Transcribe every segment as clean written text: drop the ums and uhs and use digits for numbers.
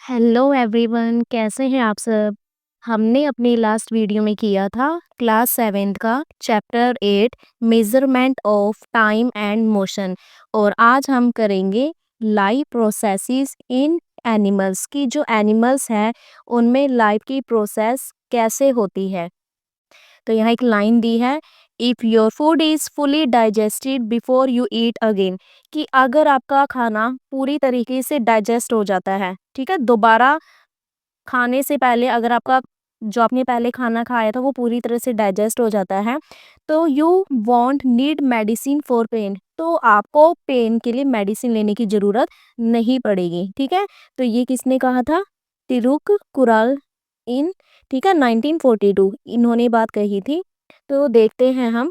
Hello everyone, कैसे हैं आप सब। हमने अपनी लास्ट वीडियो में किया था क्लास 7th का chapter 8 measurement of time and motion. और आज हम करेंगे लाइफ प्रोसेसेस इन एनिमल्स की। जो एनिमल्स हैं उनमें लाइफ की प्रोसेस कैसे होती है। तो यहाँ एक लाइन दी है, if your food is fully digested before you eat again. कि अगर आपका खाना पूरी तरीके से डाइजेस्ट हो जाता है, ठीक है, दोबारा खाने से पहले अगर आपका जो आपने पहले खाना खाया था वो पूरी तरह से डाइजेस्ट हो जाता है, तो you want need medicine for pain. तो आपको पेन के लिए मेडिसिन लेने की ज़रूरत नहीं पड़ेगी, ठीक है। तो ये किसने कहा था? तिरुक कुराल इन, ठीक है, 1942 इन्होंने बात कही थी। तो देखते हैं हम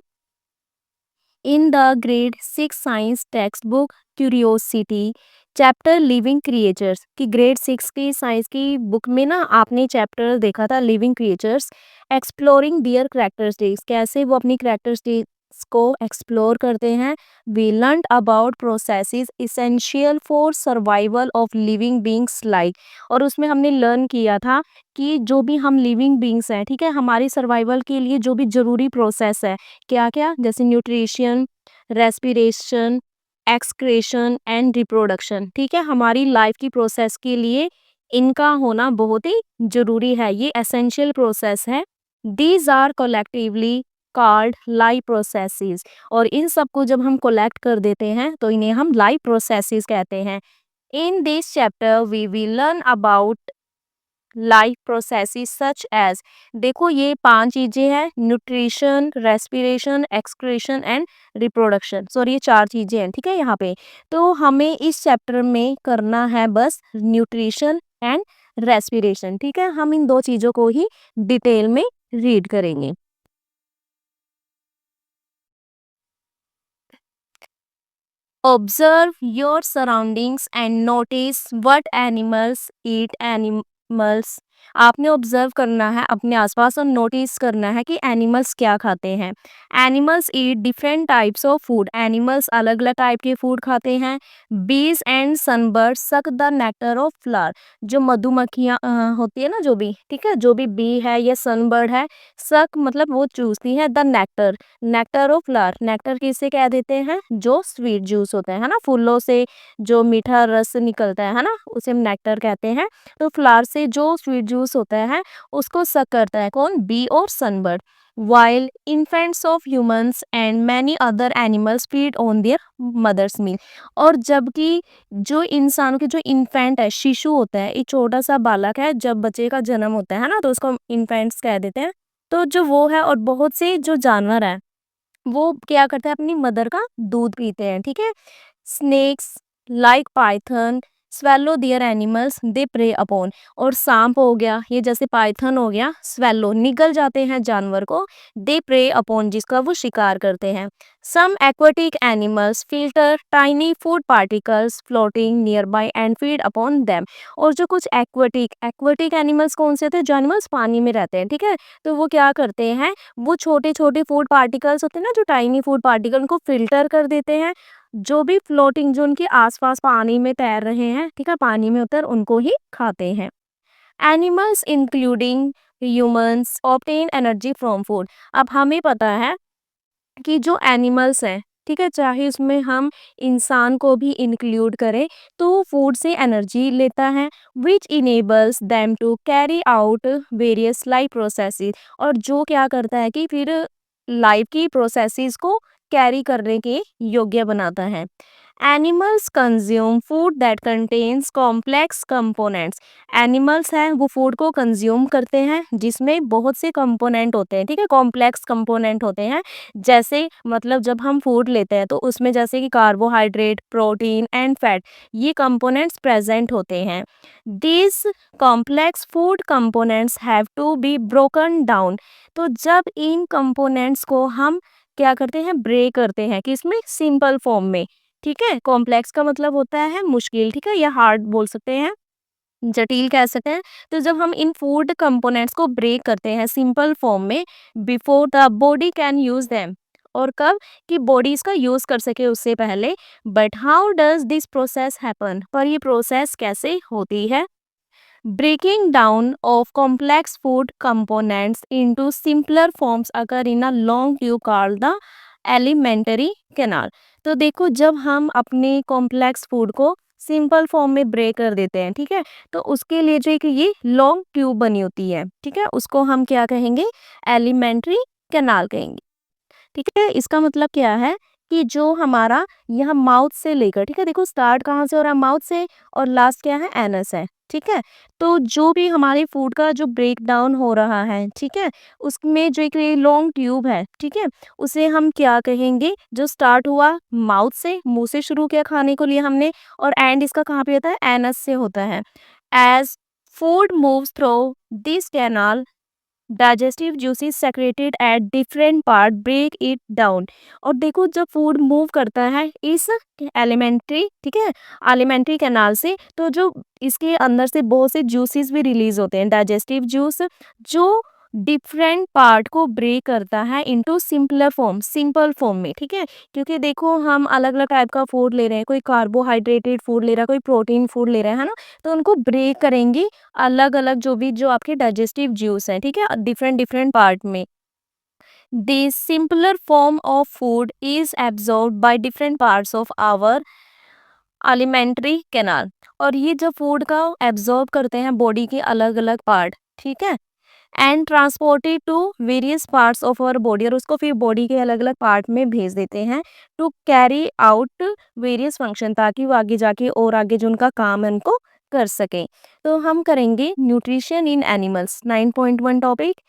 in the grade 6 science text book curiosity chapter living creatures. की ग्रेड 6 की साइंस की बुक में ना आपने चैप्टर देखा था living creatures, exploring their characteristics. कैसे वो अपनी कैरेक्टरिस्टिक्स को एक्सप्लोर करते हैं। We learn about processes essential for survival of living beings like. और उसमें हमने लर्न किया था कि जो भी हम लिविंग बींग्स हैं, ठीक है, हमारी सर्वाइवल के लिए जो भी ज़रूरी प्रोसेस है, क्या क्या, जैसे nutrition, respiration, excretion and reproduction, ठीक है, हमारी लाइफ की प्रोसेस के लिए इनका होना बहुत ही जरूरी है। ये एसेंशियल प्रोसेस है। These are collectively called life processes. और इन सब को जब हम कोलेक्ट कर देते हैं तो इन्हें हम लाइफ प्रोसेसेस कहते हैं। In this chapter we will learn about life processes such as, देखो ये 5 चीजें हैं, nutrition, respiration, excretion and reproduction. Sorry, ये 4 चीजें हैं, ठीक है यहाँ पे। तो हमें इस चैप्टर में करना है बस न्यूट्रिशन एंड रेस्पिरेशन, ठीक है। हम इन 2 चीजों को ही डिटेल में रीड करेंगे। Observe your surroundings and notice what animals eat animals। आपने ऑब्जर्व करना है अपने आसपास और नोटिस करना है कि एनिमल्स क्या खाते हैं। Animals eat different types of food. Animals अलग अलग टाइप के फूड खाते हैं। बीज and sunbirds suck the nectar of flower. जो मधुमक्खियाँ होती है ना, जो भी, ठीक है, जो भी बी है या सनबर्ड है, सक मतलब वो चूसती है the nectar, nectar of flower. Nectar किसे कह देते हैं? जो स्वीट जूस होता है ना, फूलों से जो मीठा रस निकलता है ना, उसे हम नेक्टर कहते हैं। तो फ्लावर से जो स्वीट जूस होता है उसको सक करता है कौन? बी और sunbird. while infants of humans and many other animals feed on their mother's milk। और जबकि जो इंसानों के जो इन्फेंट है, शिशु होता है, एक छोटा सा बालक है, जब बच्चे का जन्म होता है ना, तो उसको इन्फेंट्स कह देते हैं। तो जो वो है और बहुत से जो जानवर हैं वो क्या करते हैं? अपनी मदर का दूध पीते हैं, ठीक है। Snakes like python swallow their animals they prey upon. और सांप हो गया, ये जैसे पाइथन हो गया, स्वेलो निगल जाते हैं जानवर को, दे प्रे अपॉन जिसका वो शिकार करते हैं। Some aquatic animals filter tiny food particles floating nearby and feed upon them. और जो कुछ एक्वाटिक एक्वाटिक एनिमल्स कौन से होते हैं? जो एनिमल्स पानी में रहते हैं, ठीक है, तो वो क्या करते हैं? वो छोटे छोटे फूड पार्टिकल्स होते हैं ना, जो टाइनी फूड पार्टिकल, उनको फिल्टर कर देते हैं। जो भी फ्लोटिंग, जो उनके आसपास पानी में तैर रहे हैं, ठीक है, पानी में उतर उनको ही खाते हैं। Animals including humans obtain energy from food. अब हमें पता है कि जो एनिमल्स हैं, ठीक है, चाहे उसमें हम इंसान को भी इंक्लूड करें, तो वो फूड से एनर्जी लेता है, which enables them to carry out various life processes. और जो क्या करता है कि फिर लाइफ की प्रोसेसेस को कैरी करने के योग्य बनाता है। Animals consume food that contains complex components. Animals हैं वो फूड को कंज्यूम करते हैं जिसमें बहुत से कंपोनेंट होते हैं, ठीक है, कॉम्प्लेक्स कंपोनेंट होते हैं। जैसे मतलब जब हम फूड लेते हैं तो उसमें जैसे कि कार्बोहाइड्रेट, प्रोटीन एंड फैट, ये कंपोनेंट्स प्रेजेंट होते हैं। This complex food components have to be broken down. तो जब इन कंपोनेंट्स को हम क्या करते हैं? ब्रेक करते हैं, किसमें? सिंपल फॉर्म में, ठीक है। कॉम्प्लेक्स का मतलब होता है मुश्किल, ठीक है, या हार्ड बोल सकते हैं, जटिल कह सकते हैं। तो जब हम इन फूड कंपोनेंट्स को ब्रेक करते हैं सिंपल फॉर्म में, before the body can use them, और कब? कि बॉडी इसका यूज कर सके उससे पहले। But how does this process happen? पर ये प्रोसेस कैसे होती है? Breaking down of complex food components into simpler forms occur in a long tube called the alimentary canal. तो देखो जब हम अपने कॉम्प्लेक्स फूड को सिंपल फॉर्म में ब्रेक कर देते हैं, ठीक है, तो उसके लिए जो एक ये लॉन्ग ट्यूब बनी होती है, ठीक है, उसको हम क्या कहेंगे, एलिमेंट्री कैनाल कहेंगे। ठीक है, इसका मतलब क्या है कि जो हमारा यहाँ माउथ से लेकर, ठीक है, देखो स्टार्ट कहाँ से हो रहा है, माउथ से, और लास्ट क्या है, एनस है, ठीक है। तो जो भी हमारे फूड का जो ब्रेक डाउन हो रहा है, ठीक है, उसमें जो एक लॉन्ग ट्यूब है, ठीक है, उसे हम क्या कहेंगे, जो स्टार्ट हुआ माउथ से, मुंह से शुरू किया खाने को लिए हमने, और एंड इसका कहाँ पे होता है, एनस से होता है। As food moves through this canal, digestive juices secreted at different part break it down. और देखो जब फूड मूव करता है इस एलिमेंट्री, ठीक है, एलिमेंट्री कैनाल से, तो जो इसके अंदर से बहुत से जूसेस भी रिलीज होते हैं, डाइजेस्टिव जूस, जो डिफरेंट पार्ट को ब्रेक करता है into simpler form, simple form में, ठीक है। क्योंकि देखो हम अलग अलग टाइप का फूड ले रहे हैं, कोई कार्बोहाइड्रेटेड फूड ले रहा है, कोई प्रोटीन फूड ले रहा है ना, तो उनको ब्रेक करेंगे अलग अलग, जो भी जो आपके डाइजेस्टिव जूस हैं, ठीक है, डिफरेंट डिफरेंट पार्ट में। The simpler form of food is absorbed by different parts of our alimentary canal। और ये जब फूड का एब्जॉर्ब करते हैं बॉडी के अलग अलग पार्ट, ठीक है, and transported to various parts of our body, और उसको फिर बॉडी के अलग अलग पार्ट में भेज देते हैं to carry out various function, ताकि वो आगे जाके और आगे जो उनका काम है उनको कर सकें। तो हम करेंगे nutrition in animals 9.1 topic.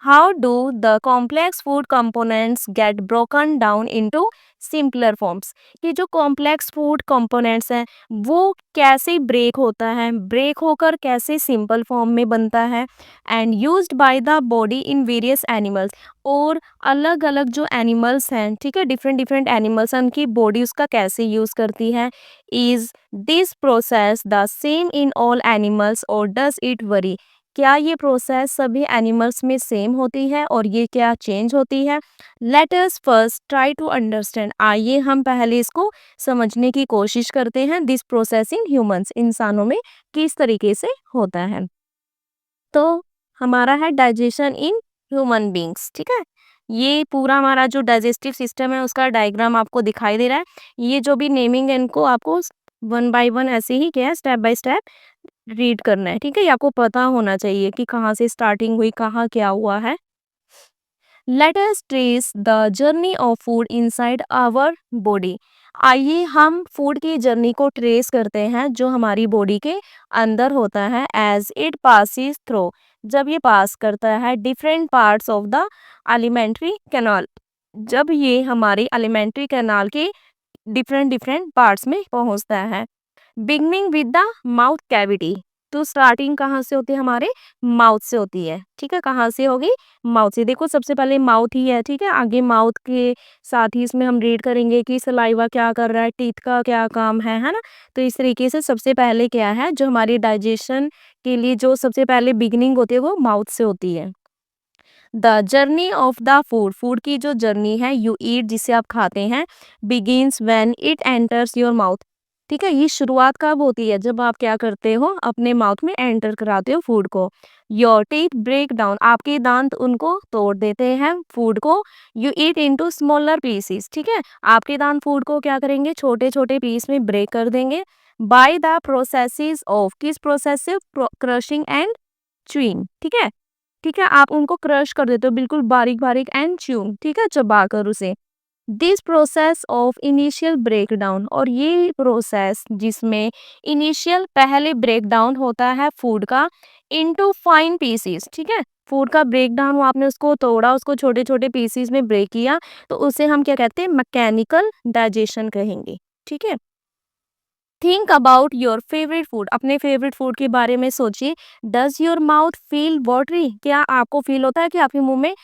How do the complex food components get broken down into simpler forms. ये जो कॉम्प्लेक्स फूड कंपोनेंट्स हैं वो कैसे ब्रेक होता है, ब्रेक होकर कैसे सिंपल फॉर्म में बनता है, and used by the body in various animals. और अलग अलग जो एनिमल्स हैं, ठीक है, डिफरेंट डिफरेंट एनिमल्स हैं, उनकी बॉडी उसका कैसे यूज करती है। Is this process the same in all animals और डज इट वरी। क्या ये प्रोसेस सभी एनिमल्स में सेम होती है और ये क्या चेंज होती है। Let us first try to understand. आइए हम पहले इसको समझने की कोशिश करते हैं। दिस प्रोसेस इन ह्यूमंस, इंसानों में किस तरीके से होता है। तो हमारा है डाइजेशन इन ह्यूमन बींग्स, ठीक है। ये पूरा हमारा जो डाइजेस्टिव सिस्टम है उसका डायग्राम आपको दिखाई दे रहा है। ये जो भी नेमिंग है इनको आपको वन बाय वन ऐसे ही क्या है, स्टेप बाय स्टेप रीड करना है, ठीक है। ये आपको पता होना चाहिए कि कहाँ से स्टार्टिंग हुई, कहाँ क्या हुआ है। Let us trace the journey of food inside our body. आइए हम फूड की जर्नी को ट्रेस करते हैं जो हमारी बॉडी के अंदर होता है। एज इट पासिस थ्रू, जब ये पास करता है different parts of the alimentary canal, जब ये हमारे एलिमेंट्री कैनाल के डिफरेंट डिफरेंट पार्ट्स में पहुंचता है। Beginning with the mouth cavity, तो स्टार्टिंग कहाँ से होती है, हमारे माउथ से होती है, ठीक है। कहाँ से होगी, माउथ से। देखो सबसे पहले माउथ ही है, ठीक है। आगे माउथ के साथ ही इसमें हम रीड करेंगे कि सलाइवा क्या कर रहा है, टीथ का क्या काम है ना। तो इस तरीके से सबसे पहले क्या है, जो हमारी डाइजेशन के लिए जो सबसे पहले बिगनिंग होती है वो माउथ से होती है। The journey of the food, food की जो जर्नी है, यू ईट जिसे आप खाते हैं, begins when it enters your mouth, ठीक है। ये शुरुआत कब होती है, जब आप क्या करते हो, अपने माउथ में एंटर कराते हो फूड को। योर टीथ ब्रेक डाउन, आपके दांत उनको तोड़ देते हैं फूड को। You eat into smaller pieces, ठीक है। आपके दांत फूड को क्या करेंगे, छोटे छोटे पीस में ब्रेक कर देंगे। बाय द प्रोसेसेस ऑफ, किस प्रोसेस से, क्रशिंग एंड च्यूइंग, ठीक है। ठीक है, आप उनको क्रश कर देते हो बिल्कुल बारीक बारीक, एंड च्यूइंग, ठीक है, चबा कर उसे। This process of initial breakdown, और ये प्रोसेस जिसमें इनिशियल पहले ब्रेकडाउन होता है फूड का इनटू फाइन पीसेस, ठीक है। फूड का ब्रेकडाउन हुआ, आपने उसको तोड़ा, उसको छोटे छोटे पीसेस में ब्रेक किया, तो उसे हम क्या कहते हैं, मैकेनिकल डाइजेशन कहेंगे, ठीक है। Think about your favourite food, अपने फेवरेट फूड के बारे में सोचिए। Does your mouth feel watery, क्या आपको फील होता है कि आपके मुंह में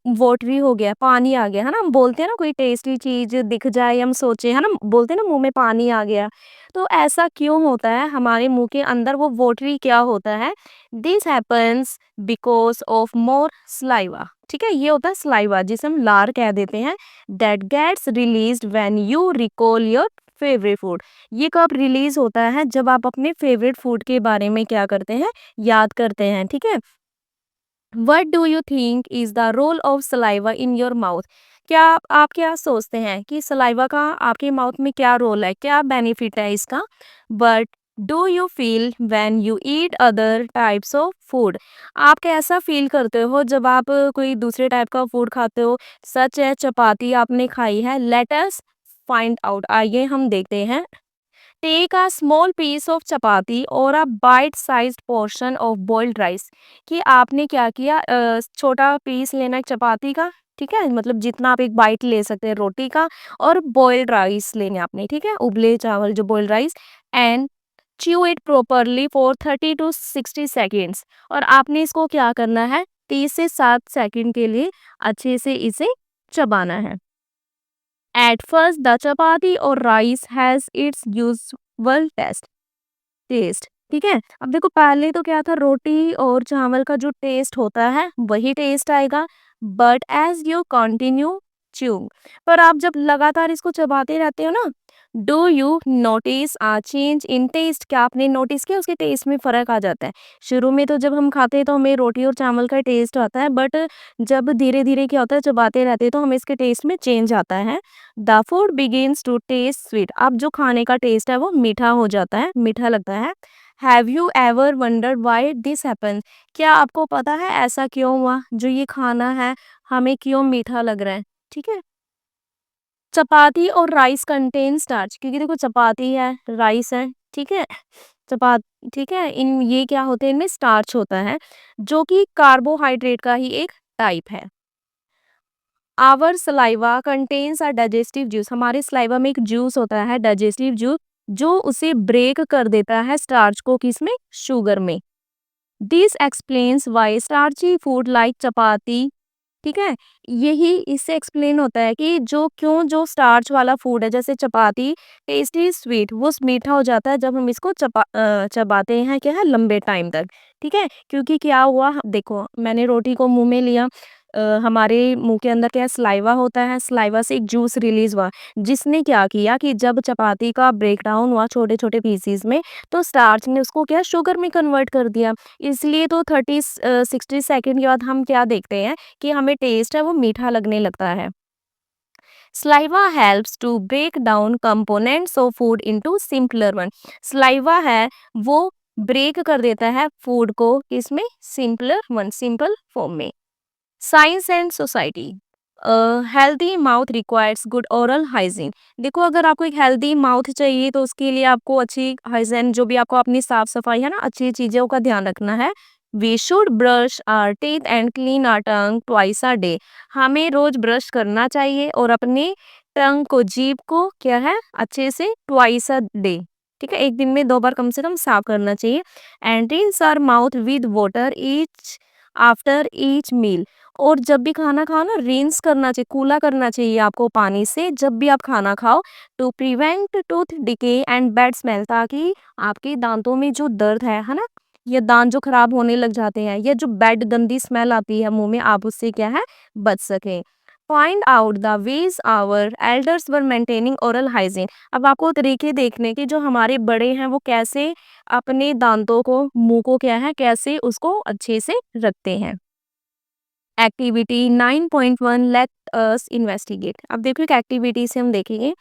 वाटरी हो गया, पानी आ गया, है ना। हम बोलते हैं ना, कोई टेस्टी चीज दिख जाए, हम सोचे, है ना, बोलते हैं ना मुंह में पानी आ गया। तो ऐसा क्यों होता है, हमारे मुंह के अंदर वो वाटरी क्या होता है। This happens because of more saliva, ठीक है। ये होता है स्लाइवा, जिसे हम लार कह देते हैं, that gets released when you recall your favourite food. ये कब रिलीज होता है? जब आप अपने फेवरेट फूड के बारे में क्या करते हैं, याद करते हैं, ठीक है। What do you think is the role of saliva in your mouth? क्या आप क्या सोचते हैं कि सलाइवा का आपके माउथ में क्या रोल है, क्या बेनिफिट है इसका? But do you feel when you eat other types of food? आप कैसा फील करते हो जब आप कोई दूसरे टाइप का फूड खाते हो? सच है चपाती आपने खाई है, लेट अस फाइंड आउट, आइए हम देखते हैं। Take a small piece of chapati और a bite sized portion of boiled rice. कि आपने क्या किया, छोटा पीस लेना है चपाती का, ठीक है, मतलब जितना आप एक बाइट ले सकते हैं रोटी का, और बॉइल्ड राइस लेने आपने, ठीक है, उबले चावल जो boiled rice, and chew it properly for 30 to 60 seconds. और आपने इसको क्या करना है, 30 से 7 सेकेंड के लिए अच्छे से इसे चबाना है। एट फर्स्ट द चपाती और rice has its usual taste, ठीक है। अब देखो पहले तो क्या था, रोटी और चावल का जो टेस्ट होता है वही टेस्ट आएगा, but as you continue chewing, पर आप जब लगातार इसको चबाते रहते हो ना, do you notice a change in taste? क्या आपने नोटिस किया उसके टेस्ट में फर्क आ जाता है? शुरू में तो जब हम खाते हैं तो हमें रोटी और चावल का टेस्ट आता है, बट जब धीरे धीरे क्या होता है, चबाते रहते हैं तो हमें इसके टेस्ट में चेंज आता है। The food begins to taste sweet, अब जो खाने का टेस्ट है वो मीठा हो जाता है, मीठा लगता है। Have you ever wondered why this happens? क्या आपको पता है ऐसा क्यों हुआ, जो ये खाना है हमें क्यों मीठा लग रहा है, ठीक है। चपाती और राइस कंटेन स्टार्च, क्योंकि देखो चपाती है, राइस है, ठीक है, चपा ठीक है, इन ये क्या होते हैं, इनमें स्टार्च होता है, जो कि कार्बोहाइड्रेट का ही एक टाइप है। Our saliva contains a digestive juice, हमारे सलाइवा में एक जूस होता है, डाइजेस्टिव जूस, जो उसे ब्रेक कर देता है स्टार्च को, किसमें, शुगर में। This explains why starchy food like chapati, ठीक है, यही इससे एक्सप्लेन होता है कि जो क्यों जो स्टार्च वाला फूड है जैसे चपाती टेस्टी स्वीट, वो मीठा हो जाता है जब हम इसको चबाते हैं, क्या है, लंबे टाइम तक, ठीक है। क्योंकि क्या हुआ, देखो मैंने रोटी को मुंह में लिया, हमारे मुंह के अंदर क्या है, सलाइवा होता है, सलाइवा से एक जूस रिलीज हुआ, जिसने क्या किया कि जब चपाती का ब्रेक डाउन हुआ छोटे छोटे पीसीज में, तो स्टार्च ने उसको क्या, शुगर में कन्वर्ट कर दिया। इसलिए तो 30-60 सेकेंड के बाद हम क्या देखते हैं कि हमें टेस्ट है वो मीठा लगने लगता है। Saliva helps to break down components of food into simpler one. Saliva है वो ब्रेक कर देता है फूड को, किसमें, सिंपलर वन, सिंपल फॉर्म में। Science and society, healthy mouth requires good oral hygiene. देखो अगर आपको एक हेल्दी माउथ चाहिए तो उसके लिए आपको अच्छी हाइजीन, जो भी आपको अपनी साफ सफाई है ना, अच्छी चीजों का ध्यान रखना है। We should brush our teeth and clean our tongue twice a day. हमें रोज ब्रश करना चाहिए और अपने टंग को, जीभ को क्या है, अच्छे से ट्वाइस अ डे, ठीक है, एक दिन में 2 बार कम से कम साफ करना चाहिए। And rinse our mouth with water each after each meal. और जब भी खाना खाओ ना, रिंस करना चाहिए, कूला करना चाहिए आपको पानी से जब भी आप खाना खाओ, to prevent tooth decay and bad smell, ताकि आपके दांतों में जो दर्द है ना, ये दांत जो खराब होने लग जाते हैं, या जो बैड गंदी स्मेल आती है मुंह में, आप उससे क्या है, बच सके। Find out the ways our elders were maintaining oral hygiene. अब आपको तरीके देखने के, जो हमारे बड़े हैं वो कैसे अपने दांतों को, मुंह को क्या है, कैसे उसको अच्छे से रखते हैं। Activity 9.1 let us investigate. अब देखो एक एक्टिविटी से हम देखेंगे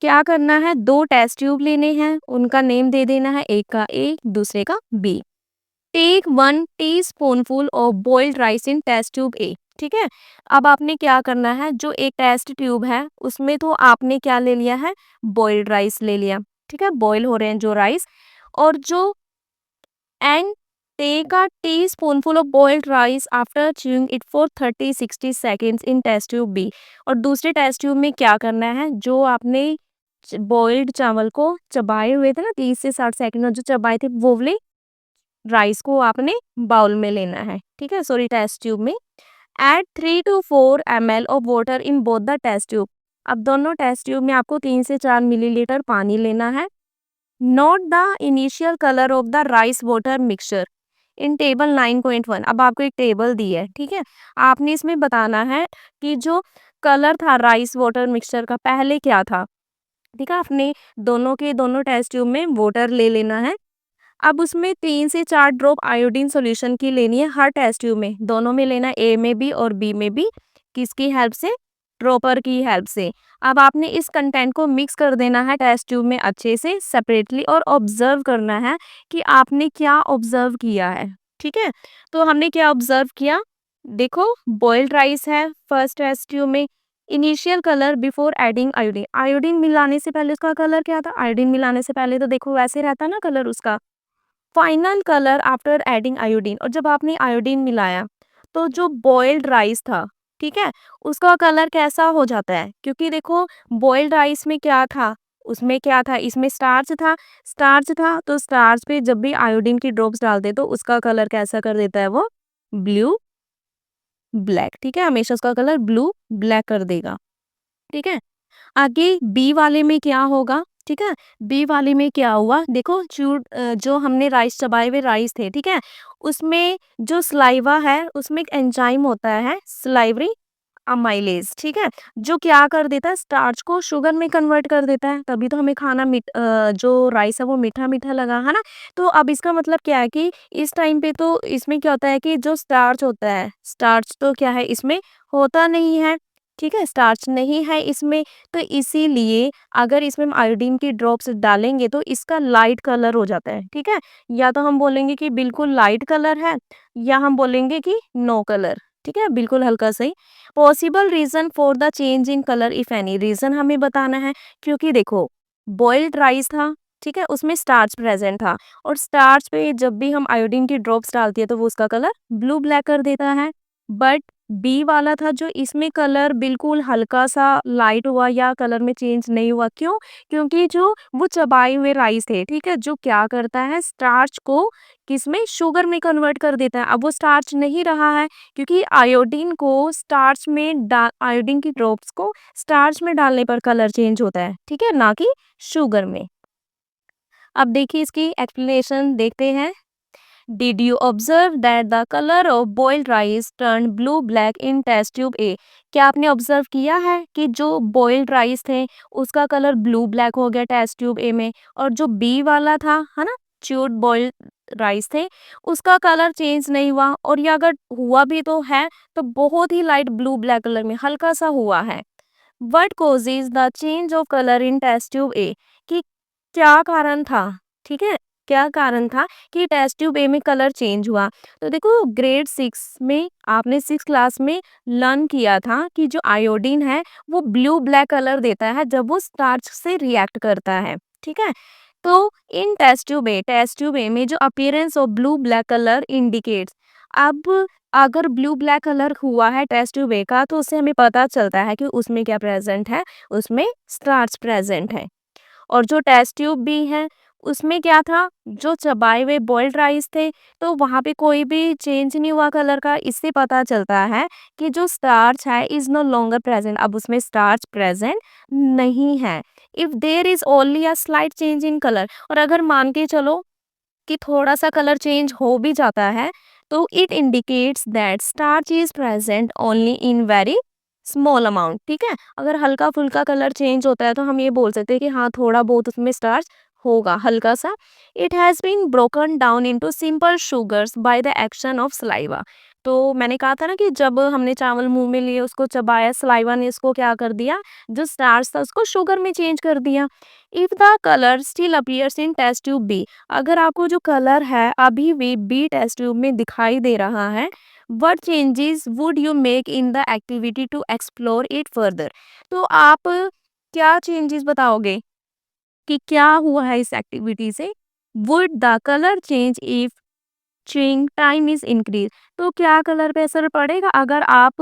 क्या करना है, 2 टेस्ट ट्यूब लेने हैं, उनका नेम दे देना है, एक का ए दूसरे का B. Take 1 teaspoonful of boiled rice in test tube A, ठीक है। अब आपने क्या करना है, जो एक टेस्ट ट्यूब है उसमें तो आपने क्या ले लिया है, बॉइल्ड राइस ले लिया, ठीक है, बॉईल हो रहे हैं जो राइस, और जो and take a teaspoonful of boiled rice after chewing it for 30-60 seconds in test tube B. और दूसरे टेस्ट ट्यूब में क्या करना है, जो आपने बॉइल्ड चावल को चबाए हुए थे ना 30 से 60 सेकेंड, और जो चबाए थे वो वाले राइस को आपने बाउल में लेना है, ठीक है, सॉरी टेस्ट ट्यूब में। Add 3 to 4 ml of water in both the test tube. अब दोनों टेस्ट ट्यूब में आपको 3 से 4 मिलीलीटर पानी लेना है। Note the initial colour of the rice water mixture in table 9.1। अब आपको एक टेबल दी है, ठीक है, आपने इसमें बताना है कि जो कलर था राइस वाटर मिक्सचर का पहले क्या था, ठीक है, आपने दोनों के दोनों टेस्ट ट्यूब में वाटर ले लेना है। अब उसमें 3 से 4 ड्रॉप आयोडीन सॉल्यूशन की लेनी है हर टेस्ट ट्यूब में, दोनों में लेना है, ए में भी और बी में भी। किसकी हेल्प से? ड्रॉपर की हेल्प से। अब आपने इस कंटेंट को मिक्स कर देना है टेस्ट ट्यूब में अच्छे से सेपरेटली और ऑब्जर्व करना है कि आपने क्या ऑब्जर्व किया है। ठीक है, तो हमने क्या ऑब्जर्व किया? देखो, बॉइल्ड राइस है फर्स्ट टेस्ट ट्यूब में। Initial colour before adding iodine, iodine मिलाने से पहले उसका कलर क्या था? आयोडीन मिलाने से पहले तो देखो वैसे रहता ना कलर उसका। Final colour after adding iodine, और जब आपने आयोडीन मिलाया तो जो बॉइल्ड राइस था, ठीक है, उसका कलर कैसा हो जाता है? क्योंकि देखो बॉइल्ड राइस में क्या था, उसमें क्या था, इसमें स्टार्च था। स्टार्च था तो स्टार्च पे जब भी आयोडीन की ड्रॉप्स डालते तो उसका कलर कैसा कर देता है वो? Blue black. ठीक है, हमेशा उसका कलर ब्लू ब्लैक कर देगा। ठीक है, आगे बी वाले में क्या होगा? ठीक है, बी वाले में क्या हुआ? देखो जो हमने राइस चबाए हुए राइस थे, ठीक है, उसमें जो सलाइवा है उसमें एक एंजाइम होता है सलाइवरी अमाइलेज। ठीक है, जो क्या कर देता है, स्टार्च को शुगर में कन्वर्ट कर देता है, तभी तो हमें खाना जो राइस है वो मीठा मीठा लगा, है ना। तो अब इसका मतलब क्या है कि इस टाइम पे तो इसमें क्या होता है कि जो स्टार्च होता है, स्टार्च तो क्या है इसमें होता नहीं है। ठीक है, स्टार्च नहीं है इसमें, तो इसीलिए अगर इसमें हम आयोडीन की ड्रॉप्स डालेंगे तो इसका लाइट कलर हो जाता है। ठीक है, या तो हम बोलेंगे कि बिल्कुल लाइट कलर है, या हम बोलेंगे कि नो कलर। ठीक है, बिल्कुल हल्का सही। Possible reason for the change in colour if any, reason हमें बताना है। क्योंकि देखो बॉइल्ड राइस था, ठीक है, उसमें स्टार्च प्रेजेंट था, और स्टार्च पे जब भी हम आयोडीन की ड्रॉप्स डालती है तो वो उसका कलर ब्लू ब्लैक कर देता है। बट बी वाला था जो इसमें कलर बिल्कुल हल्का सा लाइट हुआ या कलर में चेंज नहीं हुआ। क्यों? क्योंकि जो वो चबाए हुए राइस थे, ठीक है, जो क्या करता है स्टार्च को किसमें शुगर में कन्वर्ट कर देता है। अब वो स्टार्च नहीं रहा है, क्योंकि आयोडीन को स्टार्च में आयोडीन की ड्रॉप्स को स्टार्च में डालने पर कलर चेंज होता है, ठीक है, ना कि शुगर में। अब देखिए इसकी एक्सप्लेनेशन देखते हैं। Did you observe that the color of boiled rice turned blue black in test tube A? क्या आपने ऑब्जर्व किया है कि जो बॉइल्ड राइस थे उसका कलर ब्लू ब्लैक हो गया टेस्ट ट्यूब ए में, और जो बी वाला था, है ना, च्यूड बॉइल्ड राइस थे, उसका कलर चेंज नहीं हुआ, और ये अगर हुआ भी तो है तो बहुत ही लाइट ब्लू ब्लैक कलर में हल्का सा हुआ है। What causes the change of color in test tube A? कि क्या कारण था? ठीक है, क्या कारण था कि टेस्ट ट्यूब ए में कलर चेंज हुआ? तो देखो ग्रेड 6 में आपने 6 क्लास में लर्न किया था कि जो आयोडीन है वो ब्लू ब्लैक कलर देता है जब वो स्टार्च से रिएक्ट करता है। ठीक है, तो इन टेस्ट ट्यूब ए में जो appearance of blue black colour indicates, अब अगर ब्लू ब्लैक कलर हुआ है टेस्ट ट्यूब ए का तो उससे हमें पता चलता है कि उसमें क्या प्रेजेंट है, उसमें स्टार्च प्रेजेंट है। और जो टेस्ट ट्यूब बी है उसमें क्या था, जो चबाए हुए बॉइल्ड राइस थे, तो वहां पे कोई भी चेंज नहीं हुआ कलर का। इससे पता चलता है कि जो स्टार्च है इज नो लॉन्गर प्रेजेंट, अब उसमें स्टार्च प्रेजेंट नहीं है। If there is only a slight change in colour, और अगर मान के चलो कि थोड़ा सा कलर चेंज हो भी जाता है तो it indicates that starch is present only in very small amount. ठीक है, अगर हल्का फुल्का कलर चेंज होता है तो हम ये बोल सकते हैं कि हाँ थोड़ा बहुत उसमें स्टार्च होगा हल्का सा। It has been broken down into simple sugars by the action of saliva. तो मैंने कहा था ना कि जब हमने चावल मुंह में लिए उसको चबाया, सलाइवा ने इसको क्या कर दिया, जो स्टार्च था उसको शुगर में चेंज कर दिया। If the colour still appears in test tube B, अगर आपको जो कलर है अभी भी बी टेस्ट ट्यूब में दिखाई दे रहा है, what changes would you make in the activity to explore it further? तो आप क्या चेंजेस बताओगे कि क्या हुआ है इस एक्टिविटी से? Would the colour change if chewing time is increase, तो क्या कलर पे असर पड़ेगा अगर आप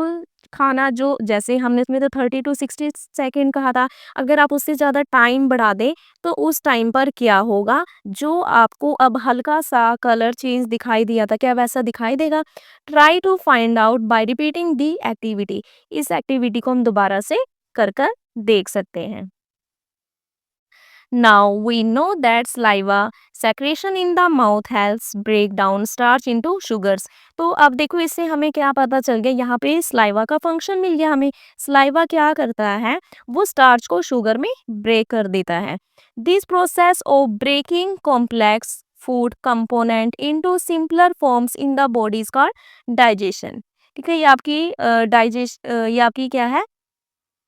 खाना, जो जैसे हमने इसमें तो 30 to 60 सेकेंड कहा था, अगर आप उससे ज़्यादा टाइम बढ़ा दें तो उस टाइम पर क्या होगा? जो आपको अब हल्का सा कलर चेंज दिखाई दिया था क्या वैसा दिखाई देगा? Try to find out by repeating the activity, इस एक्टिविटी को हम दोबारा से कर कर देख सकते हैं। Now we know that saliva secretion in the mouth helps break down starch into sugars. तो अब देखो इससे हमें क्या पता चल गया, यहाँ पे saliva का फंक्शन मिल गया हमें. saliva क्या करता है, वो स्टार्च को शुगर में ब्रेक कर देता है. This process of breaking complex food component into simpler forms in the body is called digestion. ठीक है, ये आपकी क्या है,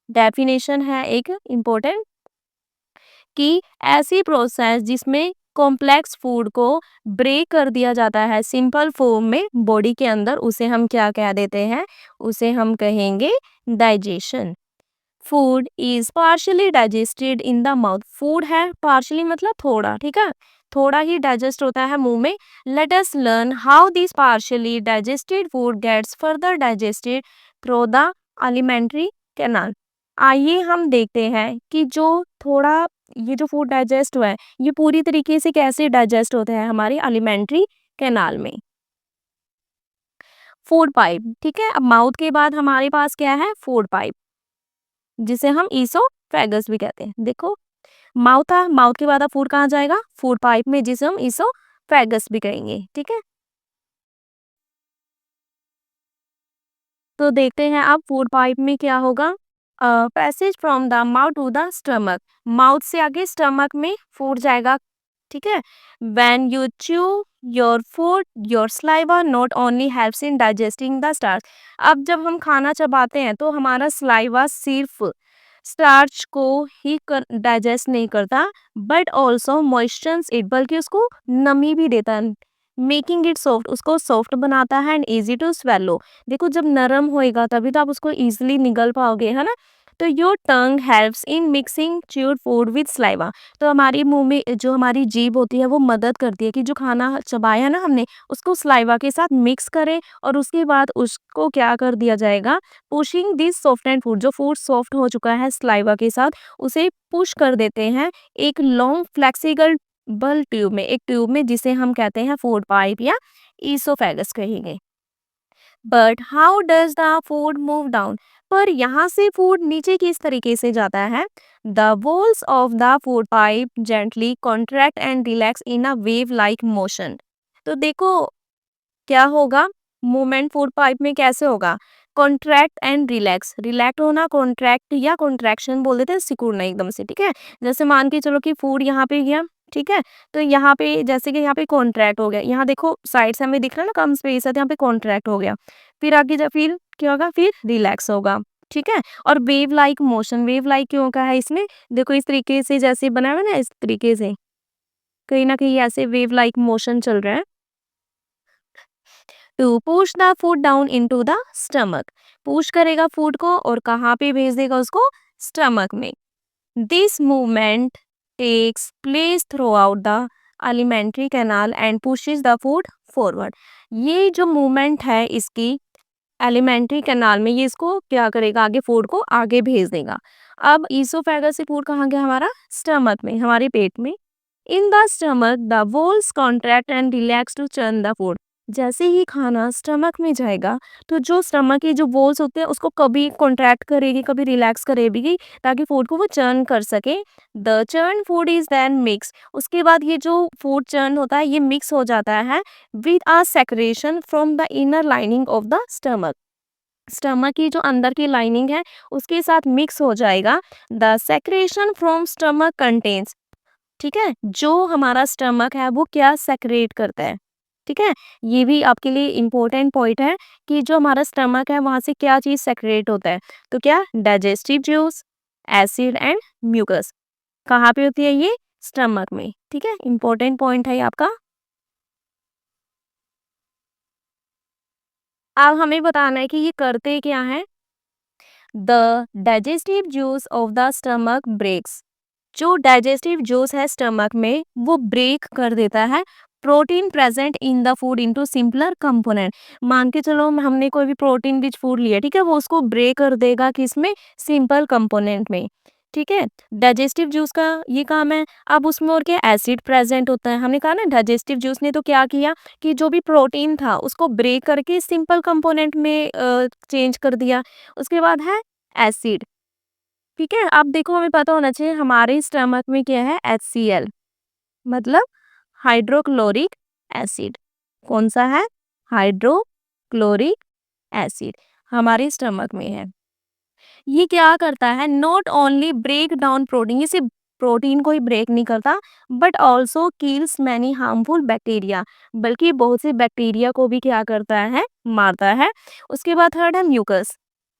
डेफिनेशन है एक इम्पोर्टेंट, कि ऐसी प्रोसेस जिसमें कॉम्प्लेक्स फूड को ब्रेक कर दिया जाता है सिंपल फॉर्म में बॉडी के अंदर, उसे हम क्या कह देते हैं, उसे हम कहेंगे digestion. Food is partially digested in the mouth. Food है पार्शियली मतलब थोड़ा, ठीक है, थोड़ा ही डाइजेस्ट होता है मुंह में. Let us learn how this partially digested food gets further digested through the alimentary canal. आइए हम देखते हैं कि जो थोड़ा, ये जो फूड डाइजेस्ट हुआ है, ये पूरी तरीके से कैसे डाइजेस्ट होता है हमारी alimentary कैनाल में. फूड पाइप, ठीक है, अब माउथ के बाद हमारे पास क्या है, फूड पाइप, जिसे हम ईसोफेगस भी कहते हैं. देखो, माउथ था, माउथ के बाद अब फूड कहाँ जाएगा, फूड पाइप में, जिसे हम ईसोफेगस भी कहेंगे. ठीक है, तो देखते हैं अब फूड पाइप में क्या होगा. Passage from the mouth to the stomach. Mouth से आगे स्टमक में फूड जाएगा. ठीक है, when you chew your food your saliva not only helps in digesting the starch. अब जब हम खाना चबाते हैं तो हमारा saliva सिर्फ स्टार्च को ही डाइजेस्ट नहीं करता, बट ऑल्सो मॉइस्चर्स इट, बल्कि उसको नमी भी देता है, मेकिंग इट सॉफ्ट, उसको सॉफ्ट बनाता है, एंड इजी टू स्वेलो. देखो, जब नरम होएगा तभी तो आप उसको इजीली निगल पाओगे, है ना. तो your tongue helps in mixing chewed food with saliva. तो हमारी मुंह में जो हमारी जीभ होती है वो मदद करती है कि जो खाना चबाया ना हमने, उसको saliva के साथ मिक्स करें, और उसके बाद उसको क्या कर दिया जाएगा, pushing this soft and food, जो फूड सॉफ्ट हो चुका है saliva के साथ, उसे पुश कर देते हैं एक लॉन्ग फ्लेक्सिबल बल ट्यूब में, एक ट्यूब में, जिसे हम कहते हैं फूड पाइप या ईसोफेगस कहेंगे. But how does the food move down. पर यहाँ से फूड नीचे किस तरीके से जाता है. The walls of the food pipe gently contract and relax in a wave like motion. तो देखो क्या होगा, मूवमेंट फूड पाइप में कैसे होगा, कॉन्ट्रैक्ट एंड रिलैक्स. रिलैक्ट होना, कॉन्ट्रैक्ट या कॉन्ट्रैक्शन बोल देते हैं, सिकुड़ना एकदम से. ठीक है, जैसे मान के चलो कि फूड यहाँ पे गया, ठीक है, तो यहाँ पे जैसे कि यहाँ पे कॉन्ट्रैक्ट हो गया, यहाँ देखो साइड से हमें दिख रहा है ना, कम स्पेस है, तो यहाँ पे कॉन्ट्रैक्ट हो गया. फिर आगे जा, फिर क्या होगा, फिर रिलैक्स होगा. ठीक है, और wave like motion, wave like क्यों कहा है इसमें, देखो इस तरीके से जैसे बना हुआ है ना, इस तरीके से कहीं ना कहीं ऐसे वेव लाइक मोशन चल रहा है. To push the food down into the stomach. Push करेगा फूड को और कहाँ पे भेज देगा उसको, स्टमक में. This movement takes place throughout the alimentary canal and pushes the food forward. ये जो मूवमेंट है इसकी एलिमेंट्री कैनाल में, ये इसको क्या करेगा, आगे फूड को आगे भेज देगा. अब ईसोफेगस से फूड कहाँ गया, हमारा स्टमक में, हमारे पेट में. In the stomach the walls contract and relax to churn the food. जैसे ही खाना स्टमक में जाएगा, तो जो स्टमक के जो वॉल्स होते हैं उसको कभी कॉन्ट्रैक्ट करेगी, कभी रिलैक्स करेगी, ताकि फूड को वो चर्न कर सके. The churn food is then mix. उसके बाद ये जो फूड चर्न होता है ये मिक्स हो जाता है with a secretion from the inner lining of the stomach. Stomach की जो अंदर की लाइनिंग है उसके साथ मिक्स हो जाएगा. The secretion from stomach contains, ठीक है, जो हमारा स्टमक है वो क्या सेक्रेट करता है. ठीक है, ये भी आपके लिए इम्पोर्टेंट पॉइंट है कि जो हमारा स्टमक है वहां से क्या चीज सेक्रेट होता है, तो क्या, digestive juice, acid and mucus. कहाँ पे होती है ये, स्टमक में. ठीक है, इम्पोर्टेंट पॉइंट है ये आपका. अब हमें बताना है कि ये करते क्या है. The digestive juice of the stomach breaks. जो डाइजेस्टिव जूस है स्टमक में वो ब्रेक कर देता है protein present in the food into simpler component. मान के चलो हमने कोई भी प्रोटीन रिच फूड लिया, ठीक है, वो उसको ब्रेक कर देगा किसमें, सिंपल कंपोनेंट में. ठीक है, डाइजेस्टिव जूस का ये काम है. अब उसमें और क्या, एसिड प्रेजेंट होता है. हमने कहा ना डाइजेस्टिव जूस ने तो क्या किया कि जो भी प्रोटीन था उसको ब्रेक करके सिंपल कंपोनेंट में चेंज कर दिया. उसके बाद है एसिड. ठीक है। अब देखो हमें पता होना चाहिए हमारे स्टमक में क्या है, HCl, मतलब हाइड्रोक्लोरिक एसिड। कौन सा है? हाइड्रोक्लोरिक एसिड हमारे स्टमक में है। ये क्या करता है, not only break down protein, ये सिर्फ प्रोटीन को ही ब्रेक नहीं करता, but also kills many harmful bacteria, बल्कि बहुत से बैक्टीरिया को भी क्या करता है, मारता है। उसके बाद थर्ड है म्यूकस।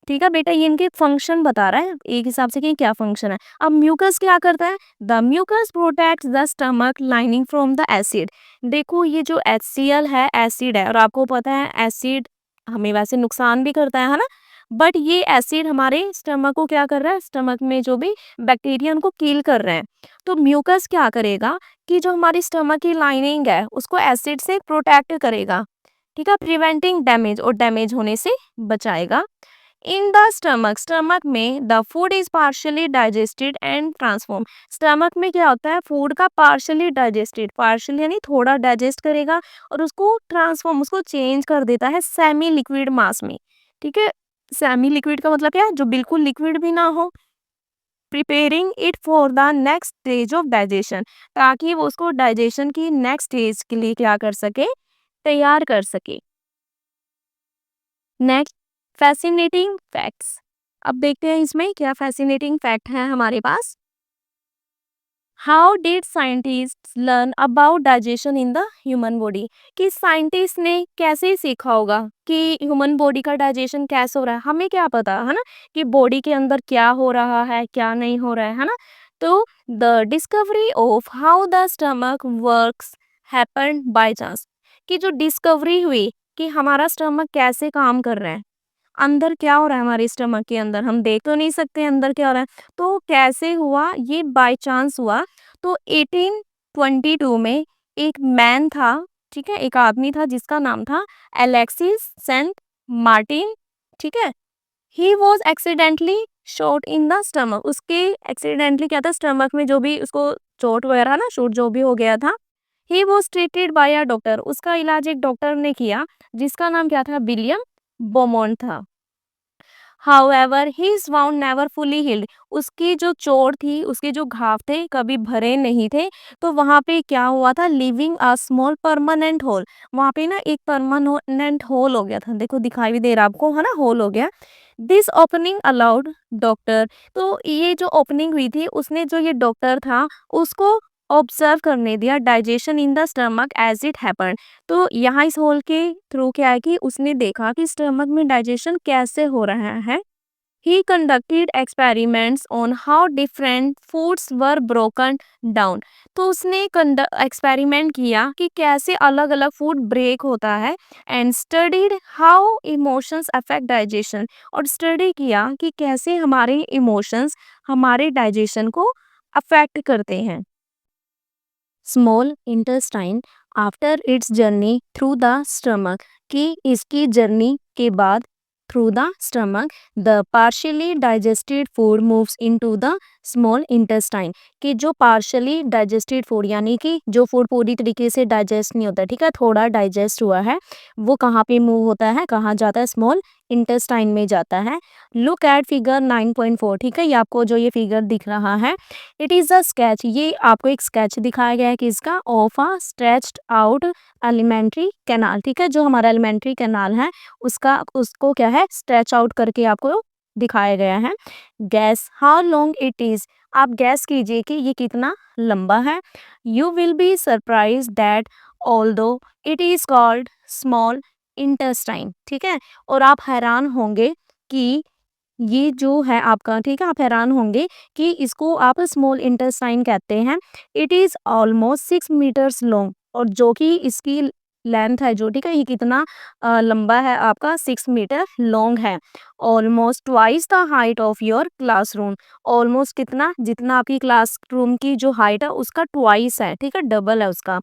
ठीक है बेटा, ये इनके फंक्शन बता रहा है एक हिसाब से कि क्या फंक्शन है। अब म्यूकस क्या करता है, the mucus protects the stomach lining from the acid. देखो ये जो HCl है, एसिड है, और आपको पता है एसिड हमें वैसे नुकसान भी करता है ना, बट ये एसिड हमारे स्टमक को क्या कर रहा है, स्टमक में जो भी बैक्टीरिया उनको किल कर रहे हैं। तो म्यूकस क्या करेगा कि जो हमारी स्टमक की लाइनिंग है उसको एसिड से प्रोटेक्ट करेगा। ठीक है, प्रिवेंटिंग डैमेज, और डैमेज होने से बचाएगा। इन द स्टमक, स्टमक में the food is partially digested and transform. Stomach में क्या होता है, फूड का पार्शियली डाइजेस्टेड, पार्शियल यानी थोड़ा डाइजेस्ट करेगा, और उसको ट्रांसफॉर्म, उसको चेंज कर देता है सेमी लिक्विड मास में। ठीक है, सेमी लिक्विड का मतलब क्या है, जो बिल्कुल लिक्विड भी ना हो। Preparing it for the next stage of digestion, ताकि वो उसको डाइजेशन की नेक्स्ट स्टेज के लिए क्या कर सके, तैयार कर सके। Next, fascinating facts. अब देखते हैं इसमें क्या फैसिनेटिंग फैक्ट है हमारे पास। How did scientist learn about digestion in the human body, कि साइंटिस्ट ने कैसे सीखा होगा कि ह्यूमन बॉडी का डाइजेशन कैसे हो रहा है। हमें क्या पता है ना कि बॉडी के अंदर क्या हो रहा है, क्या नहीं हो रहा है ना। तो the discovery of how the stomach works happened by chance, कि जो डिस्कवरी हुई कि हमारा स्टमक कैसे काम कर रहा है, अंदर क्या हो रहा है हमारे स्टमक के अंदर, हम देख तो नहीं सकते अंदर क्या हो रहा है, तो कैसे हुआ, ये बाय चांस हुआ। तो 1822 में एक मैन था, ठीक है, एक आदमी था जिसका नाम था एलेक्सिस सेंट मार्टिन। ठीक है, he was accidentally shot in the stomach, उसके एक्सीडेंटली क्या था, स्टमक में जो भी उसको चोट वगैरह ना, शूट जो भी हो गया था। He was treated by a doctor, उसका इलाज एक डॉक्टर ने किया, जिसका नाम क्या था, विलियम बोमोंट था। However his wound never fully healed, उसकी जो चोट थी, उसके जो घाव थे कभी भरे नहीं थे। तो वहाँ पे क्या हुआ था, leaving a small permanent hole, वहाँ पे ना एक परमानेंट होल हो गया था, देखो दिखाई भी दे रहा है आपको है ना, होल हो गया। दिस ओपनिंग अलाउड डॉक्टर, तो ये जो ओपनिंग हुई थी उसने जो ये डॉक्टर था उसको ऑब्जर्व करने दिया digestion in the stomach as it happened. तो यहाँ इस होल के थ्रू क्या है कि उसने देखा कि स्टमक में डाइजेशन कैसे हो रहा है। ही conducted experiments on how different foods were broken down, तो उसने एक्सपेरिमेंट किया कि कैसे अलग अलग फूड ब्रेक होता है। And studied how emotions affect digestion, और स्टडी किया कि कैसे हमारे इमोशंस हमारे डाइजेशन को अफेक्ट करते हैं। Small intestine after it's journey through the stomach, कि इसकी जर्नी के बाद through the stomach the partially digested food moves into the small intestine, कि जो पार्शियली डाइजेस्टेड फूड यानी कि जो फूड पूरी तरीके से डाइजेस्ट नहीं होता, ठीक है, थोड़ा डाइजेस्ट हुआ है, वो कहाँ पे मूव होता है, कहाँ जाता है, स्मॉल इंटेस्टाइन में जाता है। लुक एट फिगर 9.4, ठीक है, ये आपको जो ये फिगर दिख रहा है, इट इज़ अ स्केच, ये आपको एक स्केच दिखाया गया है कि इसका of a stretched out alimentary canal. ठीक है, जो हमारा एलिमेंट्री कैनाल है उसका, उसको क्या है, स्ट्रेच आउट करके आपको दिखाया गया है। Gas how long it is, आप गैस कीजिए कि ये कितना लंबा है। You will be surprise that although it is called small intestine, ठीक है, और आप हैरान होंगे कि ये जो है आपका, ठीक है, आप हैरान होंगे कि इसको आप स्मॉल इंटेस्टाइन कहते हैं। It is almost 6 metres long, और जो कि इसकी लेंथ है जो, ठीक है, ये कितना लंबा है आपका, 6 मीटर लॉन्ग है। Almost twice the height of your classroom, almost कितना, जितना आपकी क्लासरूम की जो हाइट है उसका ट्वाइस है, ठीक है, डबल है उसका।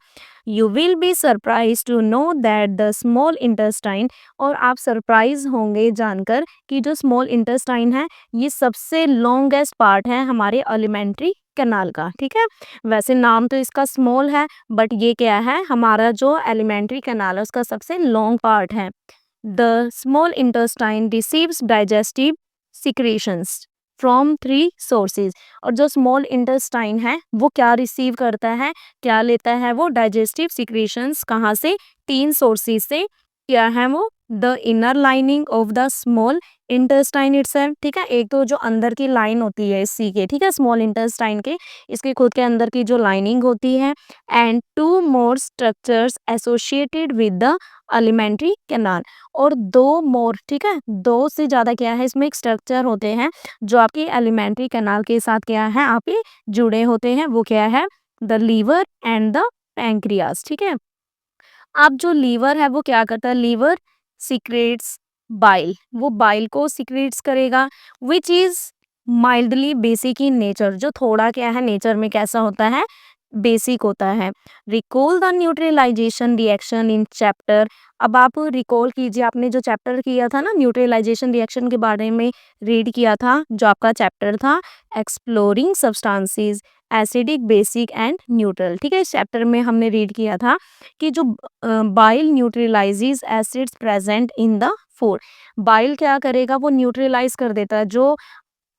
You will be surprise to know that the small intestine, और आप सरप्राइज होंगे जानकर कि जो स्मॉल इंटेस्टाइन है ये सबसे लॉन्गेस्ट पार्ट है हमारे एलिमेंट्री कैनाल का। ठीक है, वैसे नाम तो इसका स्मॉल है, बट ये क्या है, हमारा जो एलिमेंट्री कैनाल है उसका सबसे लॉन्ग पार्ट है। The small intestine receives digestive secretions from 3 sources. और जो स्मॉल इंटेस्टाइन है वो क्या रिसीव करता है, क्या लेता है वो डाइजेस्टिव सिक्रीशंस कहाँ से, 3 सोर्सेज से। क्या है वो, the inner lining of the small intestine itself, ठीक है। एक तो जो अंदर की लाइन होती है इसी के, ठीक है, स्मॉल इंटेस्टाइन के, इसके खुद के अंदर की जो लाइनिंग होती है, and 2 more structures associated with the alimentary canal. और 2 मोर, ठीक है, 2 से ज़्यादा क्या है इसमें एक स्ट्रक्चर होते हैं जो आपकी एलिमेंट्री कैनाल के साथ क्या है आपके जुड़े होते हैं, वो क्या है, the liver and the pancreas, ठीक है। अब जो लीवर है वो क्या करता है, लीवर सीक्रेट्स बाइल, वो बाइल को सीक्रेट्स करेगा, which is mildly basic in nature, जो थोड़ा क्या है नेचर में कैसा होता है, बेसिक होता है। Recall the neutralisation reaction in chapter. अब आप रिकॉल कीजिए, आपने जो चैप्टर किया था ना न्यूट्रलाइजेशन रिएक्शन के बारे में रीड किया था, जो आपका चैप्टर था exploring substances acidic basic and neutral, ठीक है। इस चैप्टर में हमने रीड किया था कि जो bile neutralises acids present in the food. Bile क्या करेगा, वो न्यूट्रलाइज कर देता है जो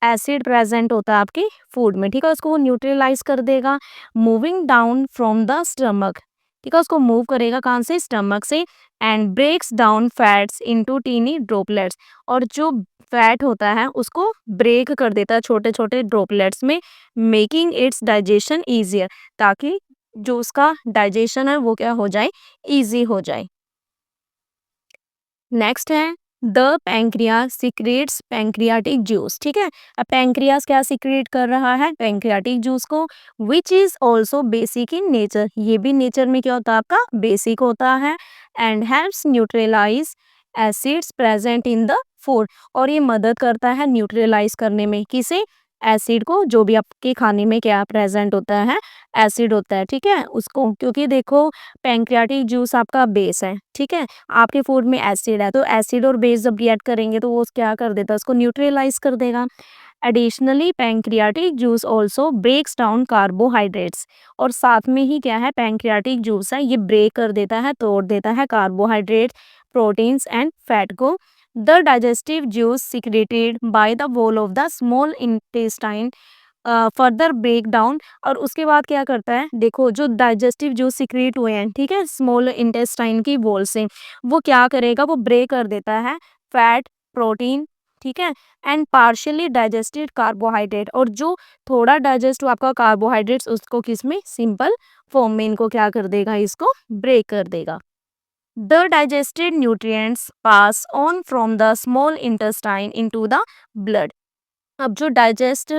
एसिड प्रेजेंट होता है आपके फूड में, ठीक है, उसको वो न्यूट्रलाइज कर देगा, moving down from the stomach, ठीक है, उसको मूव करेगा कहाँ से, स्टमक से, and breaks down fats into tiny droplets. और जो फैट होता है उसको ब्रेक कर देता है छोटे छोटे ड्रॉपलेट्स में, मेकिंग इट्स डाइजेशन ईजियर, ताकि जो उसका डाइजेशन है वो क्या हो जाए, इजी हो जाए। नेक्स्ट है the pancreas secrets pancreatic juice, ठीक है। अब पैंक्रियास क्या सीक्रेट कर रहा है, पैंक्रियाटिक जूस को, which is also basic in nature, ये भी नेचर में क्या होता है आपका बेसिक होता है, and helps neutralise acids present in the food. और ये मदद करता है न्यूट्रलाइज करने में, किसे, एसिड को, जो भी आपके खाने में क्या प्रेजेंट होता है, एसिड होता है, ठीक है, उसको, क्योंकि देखो पैंक्रियाटिक जूस आपका बेस है, ठीक है, आपके फूड में एसिड है, तो एसिड और बेस जब रिएक्ट करेंगे तो वो क्या कर देता है, उसको न्यूट्रलाइज कर देगा। Additionally pancreatic juice also breaks down carbohydrates. और साथ में ही क्या है, पैंक्रियाटिक जूस है ये ब्रेक कर देता है, तोड़ देता है कार्बोहाइड्रेट, प्रोटीन्स एंड फैट को। The digestive juice secreted by the wall of the small intestine further break down. और उसके बाद क्या करता है, देखो जो डाइजेस्टिव जूस सिक्रेट हुए हैं, ठीक है, स्मॉल इंटेस्टाइन की वॉल से, वो क्या करेगा, वो ब्रेक कर देता है फैट, प्रोटीन, ठीक है, एंड पार्शियली डाइजेस्टेड कार्बोहाइड्रेट। और जो थोड़ा डाइजेस्ट हुआ आपका कार्बोहाइड्रेट्स उसको किसमें, सिंपल फॉर्म में इनको क्या कर देगा, इसको ब्रेक कर देगा। The digested nutrients pass on from the small intestine into the blood. अब जो डाइजेस्ट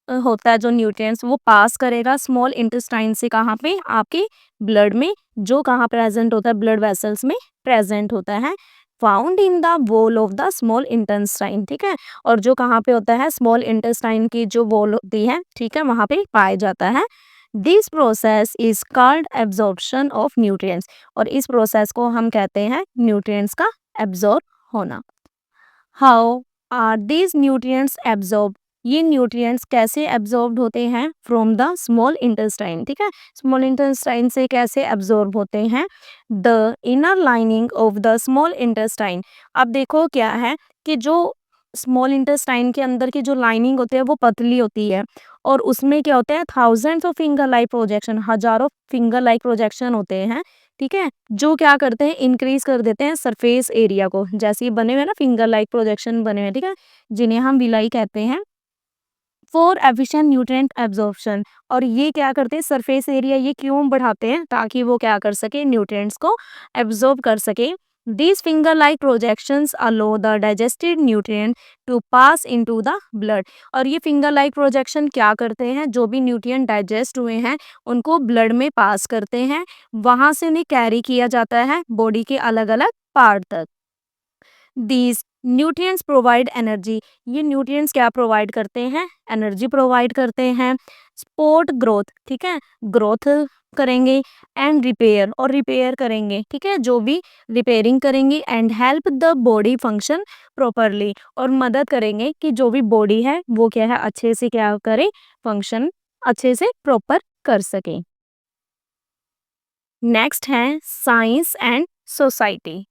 होता है, जो न्यूट्रिएंट्स वो पास करेगा स्मॉल इंटेस्टाइन से, कहाँ पे, आपके ब्लड में, जो कहाँ प्रेजेंट होता है, ब्लड वेसल्स में प्रेजेंट होता है, found in the wall of the small intestine, ठीक है। और जो कहाँ पे होता है, स्मॉल इंटेस्टाइन की जो वॉल होती है, ठीक है, वहाँ पे पाया जाता है। This process is called absorption of nutrients. और इस प्रोसेस को हम कहते हैं न्यूट्रिएंट्स का एब्जॉर्ब होना। How are these nutrients absorb, ये न्यूट्रिएंट्स कैसे एब्जॉर्ब होते हैं, फ्रॉम द स्मॉल इंटेस्टाइन, ठीक है, स्मॉल इंटेस्टाइन से कैसे एब्जॉर्ब होते हैं, the inner lining of the small intestine. अब देखो क्या है कि जो स्मॉल इंटेस्टाइन के अंदर की जो लाइनिंग होती है वो पतली होती है, और उसमें क्या होते हैं, thousands of finger like projection, हजारों फिंगर लाइक प्रोजेक्शन होते हैं, ठीक है, जो क्या करते हैं, इंक्रीज कर देते हैं सरफेस एरिया को, जैसे ये बने हुए ना फिंगर लाइक प्रोजेक्शन बने हुए, ठीक है, जिन्हें हम विलाई कहते हैं, फॉर एफिशिएंट न्यूट्रिएंट एब्जॉर्प्शन। और ये क्या करते हैं, सरफेस एरिया ये क्यों बढ़ाते हैं, ताकि वो क्या कर सके, न्यूट्रिएंट्स को एब्जॉर्ब कर सके। These finger-like projections allow the digested nutrient to pass into the blood। और ये finger like projection क्या करते हैं, जो भी न्यूट्रिएंट डाइजेस्ट हुए हैं उनको ब्लड में पास करते हैं, वहां से उन्हें कैरी किया जाता है बॉडी के अलग अलग पार्ट तक। दीज न्यूट्रिएंट्स प्रोवाइड एनर्जी, ये न्यूट्रिएंट्स क्या प्रोवाइड करते हैं, एनर्जी प्रोवाइड करते हैं, सपोर्ट ग्रोथ, ठीक है, ग्रोथ करेंगे, एंड रिपेयर, और रिपेयर करेंगे, ठीक है, जो भी रिपेयरिंग करेंगे, and help the body function properly, और मदद करेंगे कि जो भी बॉडी है वो क्या है, अच्छे से क्या करे, फंक्शन अच्छे से प्रॉपर कर सके। नेक्स्ट है science and society.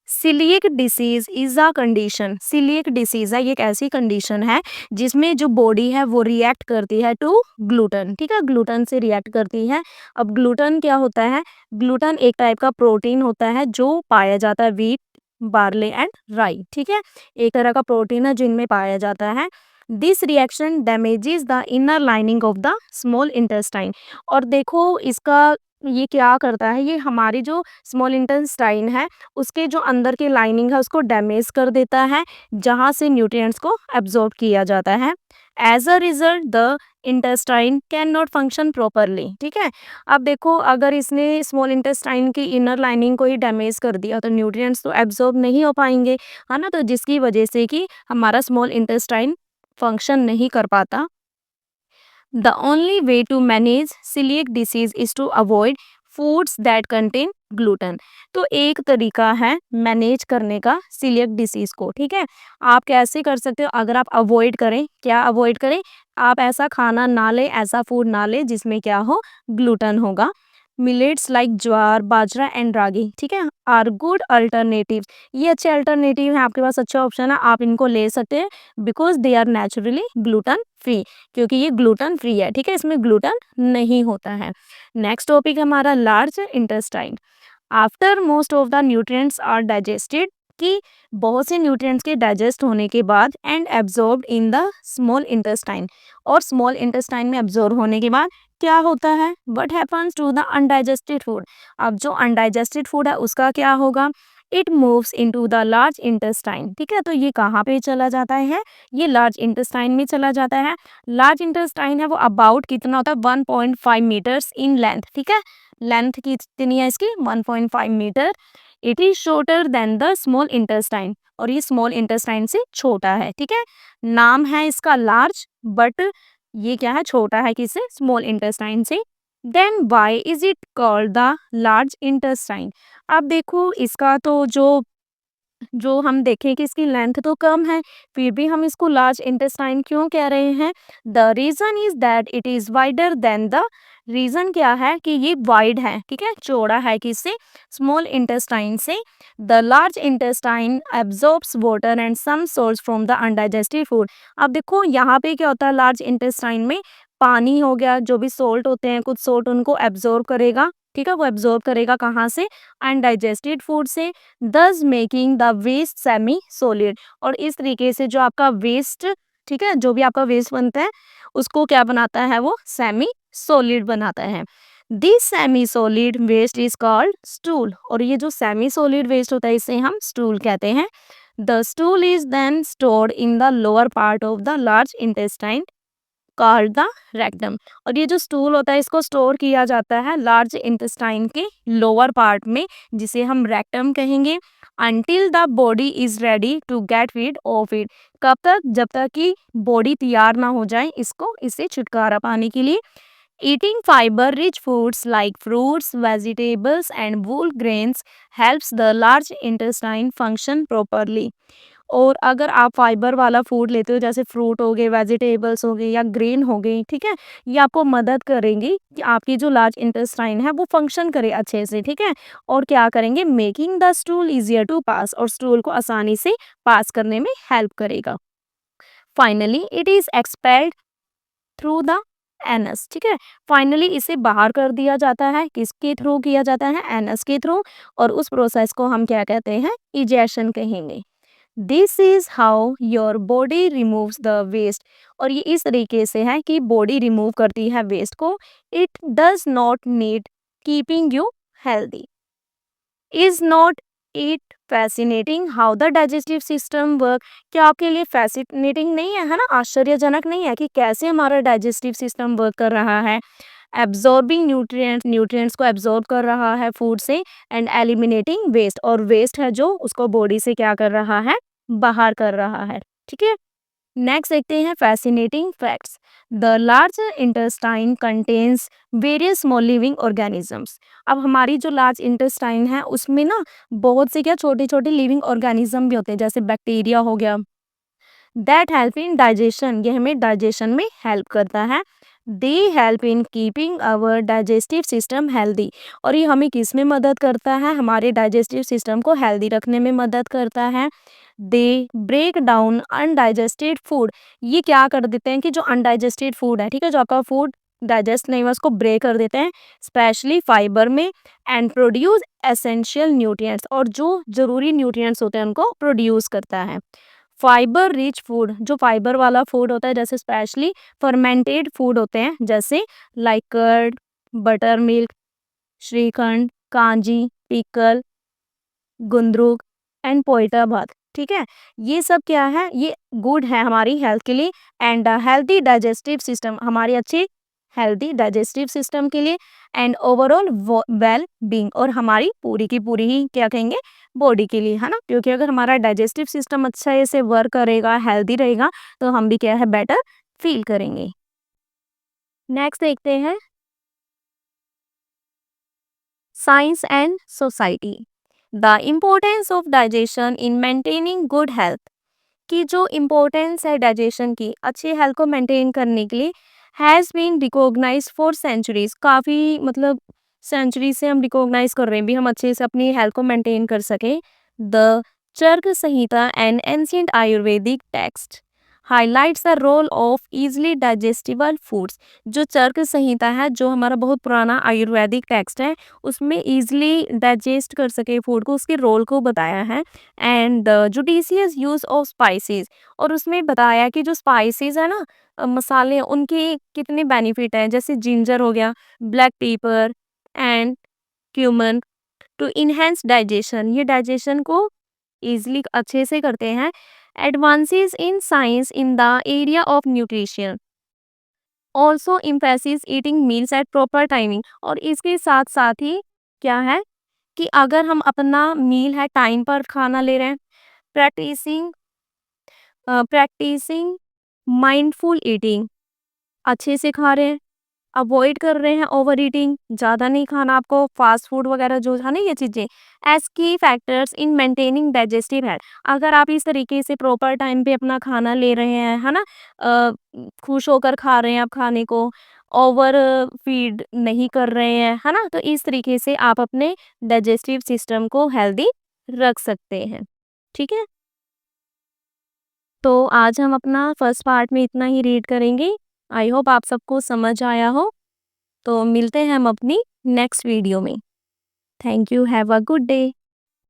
Coeliac disease is a condition, coeliac disease है, ये एक ऐसी कंडीशन है जिसमें जो बॉडी है वो रिएक्ट करती है टू ग्लूटन, ठीक है, ग्लूटन से रिएक्ट करती है। अब ग्लूटन क्या होता है? ग्लूटन एक टाइप का प्रोटीन होता है जो पाया जाता है व्हीट, बार्ले एंड राई, ठीक है, एक तरह का प्रोटीन है जिनमें पाया जाता है। This reaction damages the inner lining of the small intestine. और देखो इसका ये क्या करता है, ये हमारी जो स्मॉल इंटेस्टाइन है उसके जो अंदर की लाइनिंग है उसको डैमेज कर देता है, जहाँ से न्यूट्रिएंट्स को एब्जॉर्ब किया जाता है। As a result the intestine can not function properly, ठीक है। अब देखो अगर इसने स्मॉल इंटेस्टाइन की इनर लाइनिंग को ही डैमेज कर दिया तो न्यूट्रिएंट्स तो एब्जॉर्ब नहीं हो पाएंगे, है ना, तो जिसकी वजह से कि हमारा स्मॉल इंटेस्टाइन फंक्शन नहीं कर पाता। The only way to manage celiac disease is to avoid foods that contain gluten। तो एक तरीका है मैनेज करने का सीलियक डिसीज को, ठीक है। आप कैसे कर सकते हो? अगर आप अवॉइड करें, क्या अवॉइड करें? आप ऐसा खाना ना लें, ऐसा फूड ना लें जिसमें क्या हो, ग्लूटन होगा। Millets like jowar, bajra and ragi, ठीक है, आर गुड अल्टरनेटिव। ये अच्छे अल्टरनेटिव हैं, आपके पास अच्छा ऑप्शन है, आप इनको ले सकते हैं because they are naturally gluten free, क्योंकि ये ग्लूटन फ्री है, ठीक है, इसमें ग्लूटन नहीं होता है। नेक्स्ट टॉपिक है हमारा large intestine. After most of the nutrients are digested, कि बहुत से न्यूट्रिएंट्स के डाइजेस्ट होने के बाद and absorbed in the small intestine, और स्मॉल इंटेस्टाइन में एब्जॉर्ब होने के बाद क्या होता है, what happens to the undigested food. अब जो अनडाइजेस्टेड फूड है उसका क्या होगा, it moves into the large intestine, ठीक है, तो ये कहाँ पे चला जाता है, ये लार्ज इंटेस्टाइन में चला जाता है। लार्ज इंटेस्टाइन है वो अबाउट कितना होता है, 1.5 मीटर्स इन लेंथ, ठीक है, लेंथ कितनी है इसकी, 1.5 metre. It is shorter than the small intestine, और ये स्मॉल इंटेस्टाइन से छोटा है, ठीक है। नाम है इसका लार्ज, बट ये क्या है, छोटा है किससे, स्मॉल इंटेस्टाइन से। Then why is it called the large intestine. अब देखो इसका तो जो जो हम देखें कि इसकी लेंथ तो कम है, फिर भी हम इसको लार्ज इंटेस्टाइन क्यों कह रहे हैं? The reason is that it is wider than the, reason क्या है कि ये वाइड है, ठीक है, चौड़ा है किससे, स्मॉल इंटेस्टाइन से। The large intestine absorbs water and some salts from the undigested food. अब देखो यहाँ पे क्या होता है, लार्ज इंटेस्टाइन में पानी हो गया, जो भी सोल्ट होते हैं, कुछ सोल्ट उनको एब्जॉर्ब करेगा, ठीक है, वो एब्जॉर्ब करेगा कहाँ से, अनडाइजेस्टेड फूड से, thus making the waste semi solid. और इस तरीके से जो आपका वेस्ट, ठीक है, जो भी आपका वेस्ट बनता है उसको क्या बनाता है, वो सेमी सॉलिड बनाता है। This semi solid waste is called stool, और ये जो सेमी सॉलिड वेस्ट होता है इसे हम स्टूल कहते हैं। The stool is then stored in the lower part of the large intestine called the rectum. और ये जो स्टूल होता है इसको स्टोर किया जाता है लार्ज इंटेस्टाइन के लोअर पार्ट में, जिसे हम रेक्टम कहेंगे। Until the body is ready to get rid of it. कब तक? जब तक कि बॉडी तैयार ना हो जाए इसको, इससे छुटकारा पाने के लिए। Eating fibre rich foods like fruits, vegetables and whole grains helps the large intestine function properly। और अगर आप फाइबर वाला फूड लेते हो, जैसे फ्रूट हो गए, वेजिटेबल्स हो गए या ग्रेन हो गई, ठीक है, ये आपको मदद करेंगी कि आपकी जो लार्ज इंटेस्टाइन है वो फंक्शन करे अच्छे से, ठीक है। और क्या करेंगे, making the stool easier to pass, और स्टूल को आसानी से पास करने में हेल्प करेगा। Finally it is expelled through the anus, ठीक है, फाइनली इसे बाहर कर दिया जाता है, किसके थ्रू किया जाता है, एनस के थ्रू, और उस प्रोसेस को हम क्या कहते हैं, इजेशन कहेंगे। This is how your body removes the waste. और ये इस तरीके से है कि बॉडी रिमूव करती है वेस्ट को। It does not need keeping you healthy. Is not it fascinating how the digestive system work. क्या आपके लिए फैसिनेटिंग नहीं है ना, आश्चर्यजनक नहीं है कि कैसे हमारा डाइजेस्टिव सिस्टम वर्क कर रहा है? एब्जॉर्बिंग न्यूट्रिएंट्स, न्यूट्रिएंट्स को एब्जॉर्ब कर रहा है फूड से, एंड एलिमिनेटिंग वेस्ट, और वेस्ट है जो उसको बॉडी से क्या कर रहा है, बाहर कर रहा है, ठीक है। नेक्स्ट देखते हैं fascinating facts. The large intestine contains various small living organisms. अब हमारी जो लार्ज इंटेस्टाइन है उसमें ना बहुत से क्या छोटे छोटे लिविंग ऑर्गेनिज्म भी होते हैं, जैसे बैक्टीरिया हो गया, दैट हेल्प इन डाइजेशन, ये हमें डाइजेशन में हेल्प करता है। They help in keeping our digestive system healthy. और ये हमें किस में मदद करता है, हमारे डाइजेस्टिव सिस्टम को हेल्दी रखने में मदद करता है। They break down undigested food. ये क्या कर देते हैं कि जो अनडाइजेस्टेड फूड है, ठीक है, जो आपका फूड डाइजेस्ट नहीं हुआ उसको ब्रेक कर देते हैं, स्पेशली फाइबर में, एंड प्रोड्यूस एसेंशियल न्यूट्रिएंट्स। और जो जरूरी न्यूट्रिएंट्स होते हैं उनको प्रोड्यूस करता है। फाइबर रिच फूड, जो फाइबर वाला फूड होता है, जैसे स्पेशली फर्मेंटेड फूड होते हैं, जैसे like curd, buttermilk, shrikhand, kanji, pickle, gundruk and poita bhat. ठीक है, ये सब क्या है, ये गुड है हमारी हेल्थ के लिए। एंड हेल्दी डाइजेस्टिव सिस्टम, हमारी अच्छी हेल्दी डाइजेस्टिव सिस्टम के लिए, एंड ओवरऑल वेल बीइंग, और हमारी पूरी की पूरी ही क्या कहेंगे, बॉडी के लिए, है ना। क्योंकि अगर हमारा डाइजेस्टिव सिस्टम अच्छा से वर्क करेगा, हेल्दी रहेगा, तो हम भी क्या है, बेटर फील करेंगे। नेक्स्ट देखते हैं, science and society, the importance of digestion in maintaining good health. की जो इम्पोर्टेंस है डाइजेशन की, अच्छी हेल्थ को मेंटेन करने के लिए, has been recognised for centuries. काफ़ी मतलब सेंचुरी से हम रिकॉग्नाइज कर रहे हैं भी, हम अच्छे से अपनी हेल्थ को मेंटेन कर सकें। The Charak Samhita and ancient Ayurvedic text highlights the role of easily digestible foods. जो चर्क संहिता है, जो हमारा बहुत पुराना आयुर्वेदिक टेक्स्ट है, उसमें इजली डाइजेस्ट कर सके फूड को, उसके रोल को बताया है। And the judicious use of spices, और उसमें बताया कि जो स्पाइसेस है ना, मसाले, उनके कितने बेनिफिट हैं, जैसे जिंजर हो गया, black pepper and cumin, to enhance digestion. ये डाइजेशन को इजली अच्छे से करते हैं। Advances in science in the area of nutrition also emphasis eating meals at proper timing. और इसके साथ साथ ही क्या है कि अगर हम अपना मील है टाइम पर खाना ले रहे हैं, प्रैक्टिसिंग प्रैक्टिसिंग माइंडफुल ईटिंग, अच्छे से खा रहे हैं, अवॉइड कर रहे हैं ओवर ईटिंग, ज़्यादा नहीं खाना आपको, फास्ट फूड वगैरह जो है ना, ये चीज़ें एज की factors in maintaining digestive health. अगर आप इस तरीके से प्रॉपर टाइम पे अपना खाना ले रहे हैं, है ना, खुश होकर खा रहे हैं आप खाने को, ओवर फीड नहीं कर रहे हैं, है ना, तो इस तरीके से आप अपने डाइजेस्टिव सिस्टम को हेल्दी रख सकते हैं। ठीक है, तो आज हम अपना फर्स्ट पार्ट में इतना ही रीड करेंगे। आई होप आप सबको समझ आया हो। तो मिलते हैं हम अपनी नेक्स्ट वीडियो में। Thank you, have a good day.